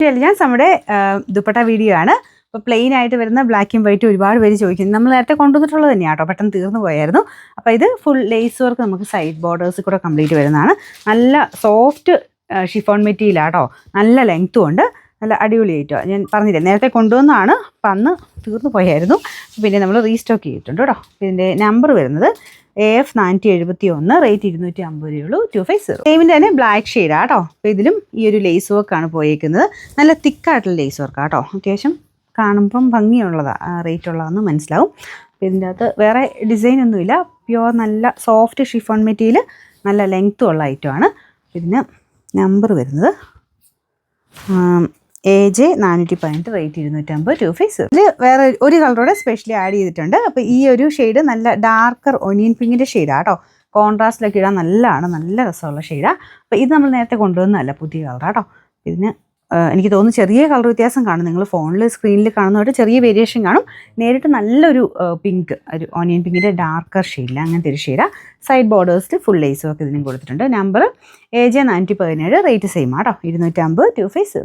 Elegance നമ്മുടെ dupatta video ആണ്. അപ്പോൾ പ്ലെയിൻ ആയിട്ട് വരുന്ന ബ്ലാക്ക് ആൻഡ് വൈറ്റ് ഒരുപാട് പേര് ചോദിക്കുന്നു. നമ്മൾ നേരത്തെ കൊണ്ടുവന്നിട്ടുള്ളത് തന്നെയാണ് കേട്ടോ, പെട്ടെന്ന് തീർന്നു പോയായിരുന്നു. അപ്പോൾ ഇത് ഫുൾ ലേസ് വർക്ക് നമുക്ക് സൈഡ് ബോർഡേഴ്സ് കൂടെ കംപ്ലീറ്റ് വരുന്നതാണ്. നല്ല സോഫ്റ്റ് ഷിഫോൺ മെറ്റീരിയൽ ആട്ടോ, നല്ല ലെങ്ത്തും ഉണ്ട്, നല്ല അടിപൊളിയായിട്ടോ. ഞാൻ പറഞ്ഞില്ലേ നേരത്തെ കൊണ്ടുവന്നതാണ്, അപ്പം അന്ന് തീർന്നു പോയായിരുന്നു. പിന്നെ നമ്മൾ റീസ്റ്റോക്ക് ചെയ്തിട്ടുണ്ട് കേട്ടോ. ഇതിൻ്റെ നമ്പർ വരുന്നത് AF 471, റേറ്റ് 250 രൂപയുള്ളൂ, 250. സെയിമിൻ്റെ തന്നെ ബ്ലാക്ക് ഷെയ്ഡാണ് കേട്ടോ. അപ്പോൾ ഇതിലും ഈ ഒരു ലേസ് വർക്കാണ് പോയേക്കുന്നത്. നല്ല തിക്കായിട്ടുള്ള ലേസ് വർക്കാണ് കേട്ടോ, അത്യാവശ്യം കാണുമ്പം ഭംഗിയുള്ളതാണ്, റേറ്റ് ഉള്ളതെന്ന് മനസ്സിലാവും. അപ്പോൾ ഇതിൻ്റെ അകത്ത് വേറെ ഡിസൈനൊന്നുമില്ല, പ്യുവർ നല്ല സോഫ്റ്റ് ഷിഫോൺ മെറ്റീരിയൽ, നല്ല ലെങ്ത്തും ഉള്ള ഐറ്റമാണ്. ഇതിന് നമ്പർ വരുന്നത് AJ 418, റേറ്റ് 250, 250. ഇതിൽ വേറെ ഒരു കളറോടെ സ്പെഷ്യലി ആഡ് ചെയ്തിട്ടുണ്ട്. അപ്പോൾ ഈ ഒരു ഷെയ്ഡ് നല്ല ഡാർക്കർ ഒനിയൻ പിങ്കിൻ്റെ ഷെയ്ഡാണ് കേട്ടോ. കോൺട്രാസ്റ്റിലൊക്കെ ഇടാൻ നല്ലതാണ്, നല്ല രസമുള്ള ഷെയ്ഡാണ്. അപ്പോൾ ഇത് നമ്മൾ നേരത്തെ കൊണ്ടുവന്നതല്ല, പുതിയ കളറാണ് കേട്ടോ. ഇതിന് എനിക്ക് തോന്നുന്നു ചെറിയ കളർ വ്യത്യാസം കാണും. നിങ്ങൾ ഫോണിൽ സ്ക്രീനിൽ കാണുന്നതായിട്ട് ചെറിയ വേരിയേഷൻ കാണും. നേരിട്ട് നല്ലൊരു പിങ്ക്, ഒരു ഓനിയൻ പിങ്കിൻ്റെ ഡാർക്കർ ഷെയ്ഡില്ല, അങ്ങനത്തെ ഒരു ഷെയ്ഡാണ്. സൈഡ് ബോർഡേഴ്സിൽ ഫുൾ ലേസ് ഒക്കെ ഇതിനും കൊടുത്തിട്ടുണ്ട്. നമ്പർ AJ 417, റേറ്റ് സെയിം ആട്ടോ, 250, 250.